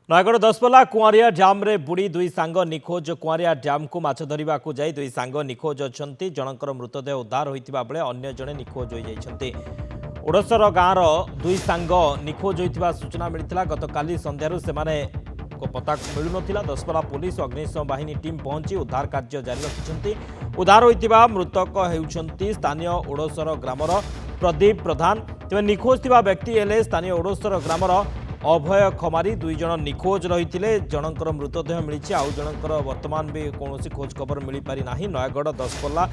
Nayagarh Daspalla कुआरिया dam रे बुड़ी दुई सांग निखोज कुआरिया डैम को माछ धरिबा को जाई दुई सांग निखोज अछंती जनकर मृतदेह उद्धार होइतिबा बेले अन्य जणे निखोज होई जाइछंती। ओडसर गाँवर दुई सांग निखोज होइतिबा सूचना मिलिथिला। गतकाली संध्यारू सेमाने को पता मिलु नथिला। दसपल्ला पुलिस और अग्निशम बाहिनी टीम पहुंची उद्धार कार्य जारी रखिछंती। उद्धार होइतिबा मृतक हेउछंती स्थानीय ओडसर ग्रामर प्रदीप प्रधान। तेबे निखोज थिबा व्यक्ति हेले स्थानीय ओडसर ग्रामर अभय खमारी। दुई जण निखोज रही जनकर मृतदेह मिली। आउ जनकर वर्तमान भी कौन खोज खबर मिल पारि ना। नयगढ़ दसपल्ला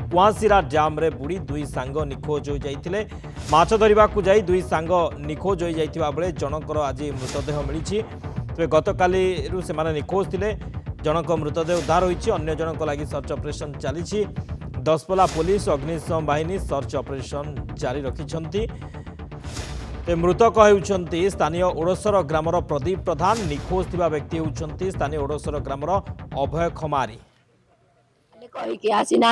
कुआसीरा डैम रे बुड़ी दुई सांग निखोज हो जाते। माछ धरिबा को जाई दुई सांग निखोज हो जाइतिबा बेले जनकर आज मृतदेह मिली। तेज गतकाली से निखोज थे। जनक मृतदेह उद्धार होइछि। अन्य जनक लगी सर्च ऑपरेशन चली। दसपल्ला पुलिस अग्निशम बाहिनी सर्च ऑपरेशन जारी रखिछंती। मृतक होउछंती स्थानीय ओडसर ग्रामर प्रदीप प्रधान। निखोज थिबा व्यक्ति होउछंती स्थानीय ओडसर ग्रामर अभय खमारी। कहीकि आसी ना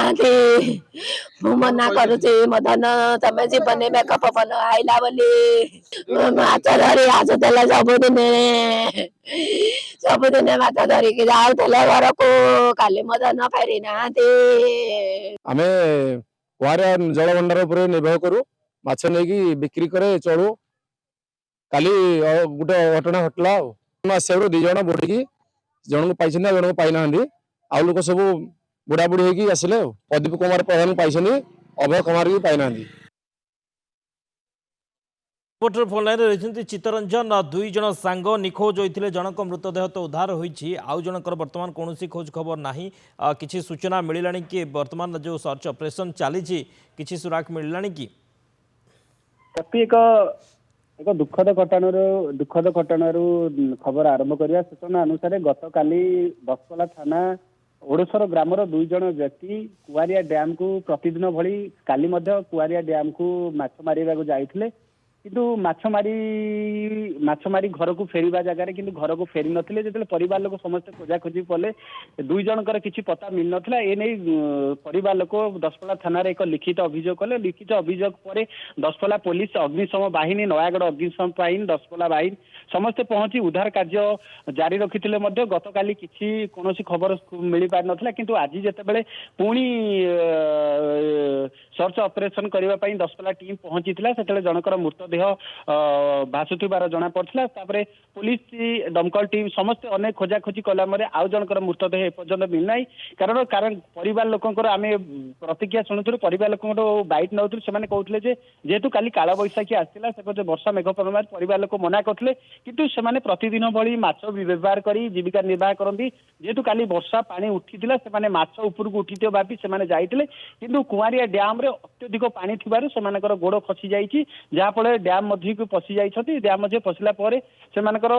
मना करुचे मदन तमे जीवन मेकअप बन आइला बोली माछ धरी आसुले सबुदिने माछ धरिकी जाऊले घर को काली मदन फेरी ना आमे कुआरिया जलभंडार उपर निर्भर करू माछ नहीं बिक्री करे चलू। काली गोटे घटना घटला से दी जन बुड़ी जन को पाई जन को पाई ना आउ लोक सब बुढ़ा बुढ़ी होगी आसिले। प्रदीप कुमार प्रधान पाई अभय कुमार भी पाई ना। रिपोर्टर फोन लाइन रही चित्तरंजन। दुई जन सांग निखोज होते जनक मृतदेह तो उद्धार होइछि। आउ जनकर वर्तमान कौन खोज खबर ना। किसी सूचना मिलला कि वर्तमान जो सर्च ऑपरेशन चली किसी सुराग मिलला कि एक दुखद घटनार खबर आरंभ करवा सूचना अनुसार गत काली दसपल्ला थाना ओडसर ग्रामर दुई जन व्यक्ति कुआरिया डैम को प्रतिदिन भली काली कुआरिया डैम को माछ मारिबा को जाइथिले। किंतु माछ मारी घर को फेरिबा जगह किंतु घर को फेरी नथिले। जेतेले परिवार लोक समस्त खोजाखोजी कले दुई जनकर किछि पता मिल नथिला। ए नै परिवार लोक दसपल्ला थाना रे एक लिखित अभियोग कले। लिखित अभियोग पर दसपल्ला पुलिस अग्निशम बाहिनी नयागढ़ अग्निशम बाहिनी दसपल्ला बाहिनी समस्ते पहुंची उद्धार कार्य जारी रखिथिले। मध्य गतकाली किछि कोनोसी खबर मिल पार नथिला। किंतु आज जेतेबेले पुणी सर्च ऑपरेशन करबा पई दसपल्ला टीम पहुंचीथिला सेतेले जनकर मृतदेह भासुथिबार जना पड़ता। पुलिस दमकल टीम समस्त अनेक खोजाखोजी कला आउ जनकर मृतदेह एपर्यंत मिलना। कारण कारण परिवार लोकंर आम प्रतिक्रिया शुणुलु। परिवार लोक बाइट नौलु से कहते जेहेतु काली काल बैशाखी आसाला से वर्षा मेघ प्रभाव परिवार लोक मना करते। किंतु से प्रतिदिन भली माछ व्यवहार कर जीविका निर्वाह करती। जेहेतु काली वर्षा पानी उठी से माछ उपरକୁ उठी भावी से जाते। किंतु कुआरिया डैम रे अत्यधिक पानी थिबारु सेमानकर गोड़ खसी जाइछि। जहाँ फल डैम मध्य को पशि जाइछथि। डैम मध्य पशिला परे सेमानकर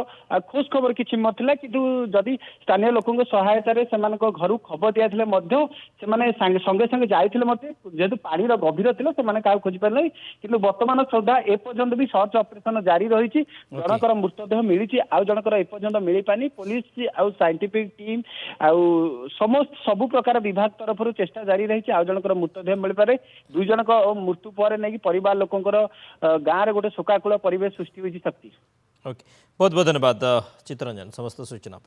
खोज खबर किछि नथिला। किंतु जदि स्थानीय लोकଙ୍କ सहायतारे सेमानक घरु खबर दियाथिले मध्य सेमाने संगे संगे जाइथिले मते जेहेतु पानी रो गभीर थिला सेमाने काउ खोजि पारलै। किंतु वर्तमान सुधा ए पर्यंत भी सर्च ऑपरेशन जारी रहिछि। जनकर मृतदेह मिलिछि आउ जनकर ए पर्यंत मिलि पानी। पुलिस आउ साइंटिफिक टीम आउ समस्त सबु प्रकार विभाग तरफ चेष्टा जारी रहिछि। आउ जनकर मृतदेह मिल पारे। दुई जनक मृत्यु पर नै परिवार लोकंकर गाँव रे गोटे शोकाकूल परिवेश सृष्टि होइछि। शक्ति ओके बहुत बहुत धन्यवाद चित्तरंजन समस्त सूचना।